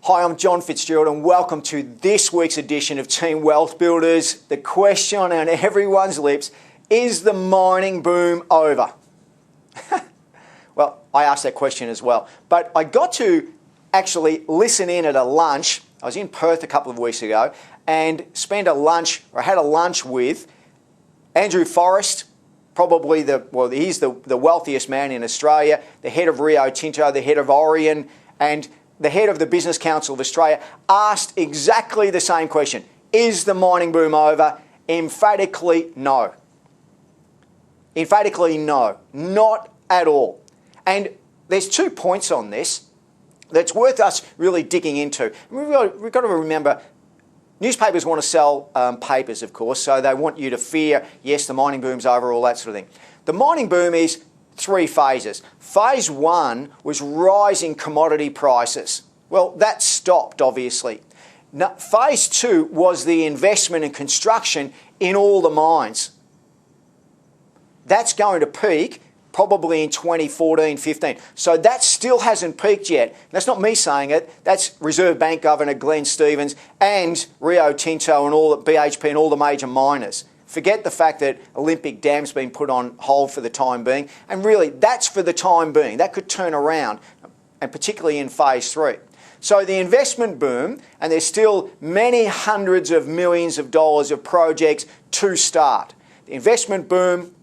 Hi, I'm John Fitzgerald and welcome to this week's edition of Team WealthBuilders. The question on everyone's lips, is the mining boom over? Well, I asked that question as well, but I got to actually listen in at a lunch. I was in Perth a couple of weeks ago and had a lunch with Andrew Forrest, probably he's the wealthiest man in Australia, the head of Rio Tinto, the head of Orion, and the head of the Business Council of Australia, asked exactly the same question. Is the mining boom over? Emphatically, no. Emphatically, no. Not at all. And there's 2 points on this that's worth us really digging into. We've got to remember, newspapers want to sell papers, of course, so they want you to fear, yes, the mining boom's over, all that sort of thing. The mining boom is 3 phases. Phase 1 was rising commodity prices. Well, that stopped, obviously. Now, phase 2 was the investment and construction in all the mines. That's going to peak probably in 2014-15. So that still hasn't peaked yet. That's not me saying it. That's Reserve Bank Governor Glenn Stevens and Rio Tinto and all the BHP and all the major miners. Forget the fact that Olympic Dam's been put on hold for the time being. And really, that's for the time being. That could turn around, and particularly in phase 3. So the investment boom, and there's still many hundreds of millions of dollars of projects to start. The investment boom,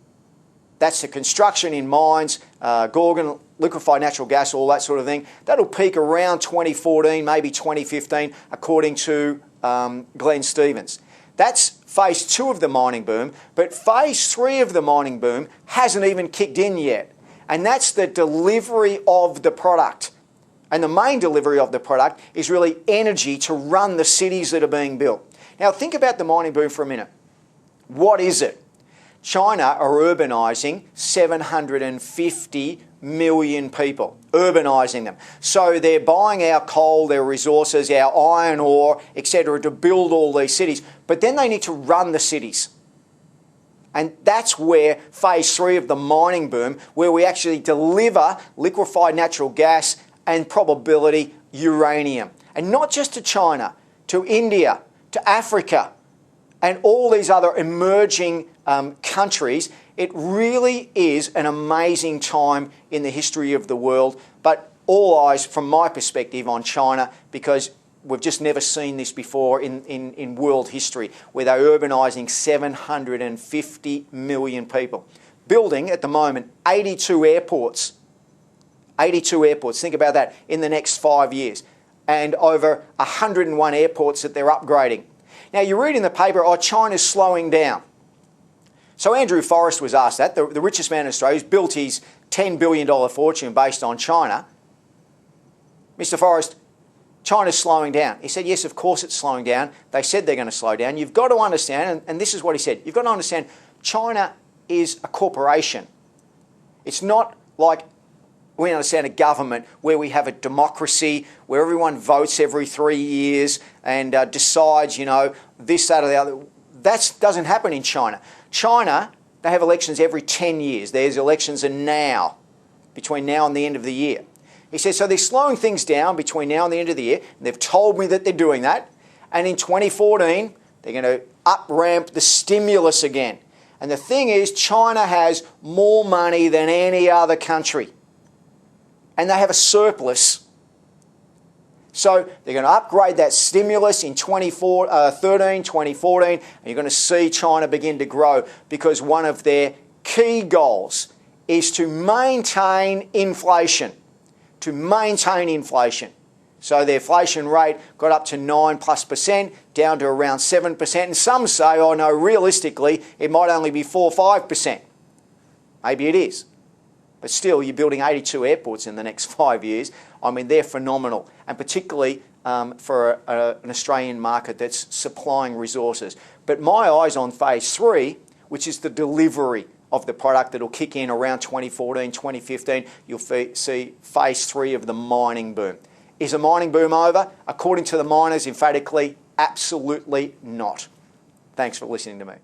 that's the construction in mines, Gorgon, liquefied natural gas, all that sort of thing. That'll peak around 2014, maybe 2015, according to Glenn Stevens. That's phase 2 of the mining boom, but phase 3 of the mining boom hasn't even kicked in yet. And that's the delivery of the product. And the main delivery of the product is really energy to run the cities that are being built. Now think about the mining boom for a minute. What is it? China are urbanising 750 million people, urbanising them. So they're buying our coal, their resources, our iron ore, etc. to build all these cities. But then they need to run the cities. And that's where phase 3 of the mining boom, where we actually deliver liquefied natural gas and probability uranium. And not just to China, to India, to Africa, and all these other emerging countries. It really is an amazing time in the history of the world, but all eyes, from my perspective, on China, because we've just never seen this before in world history, where they're urbanising 750 million people. Building, at the moment, 82 airports. 82 airports, think about that, in the next 5 years. And over 101 airports that they're upgrading. Now, you read in the paper, oh, China's slowing down. So Andrew Forrest was asked that, the richest man in Australia, who's built his $10 billion fortune based on China. Mr. Forrest, China's slowing down. He said, yes, of course it's slowing down. They said they're going to slow down. You've got to understand, and this is what he said, you've got to understand, China is a corporation. It's not like we understand a government where we have a democracy, where everyone votes every 3 years and decides, this, that or the other. That doesn't happen in China. China, they have elections every 10 years. There's elections now, between now and the end of the year. He says, so they're slowing things down between now and the end of the year. And they've told me that they're doing that. And in 2014, they're going to up-ramp the stimulus again. And the thing is, China has more money than any other country. And they have a surplus. So they're going to upgrade that stimulus in 2013, 2014, and you're going to see China begin to grow, because one of their key goals is to maintain inflation. To maintain inflation. So their inflation rate got up to 9+%, down to around 7%, and some say, oh no, realistically, it might only be 4 or 5%. Maybe it is. But still, you're building 82 airports in the next 5 years. I mean, they're phenomenal. And particularly for an Australian market that's supplying resources. But my eye's on phase 3, which is the delivery of the product that'll kick in around 2014, 2015. You'll see phase 3 of the mining boom. Is the mining boom over? According to the miners, emphatically, absolutely not. Thanks for listening to me.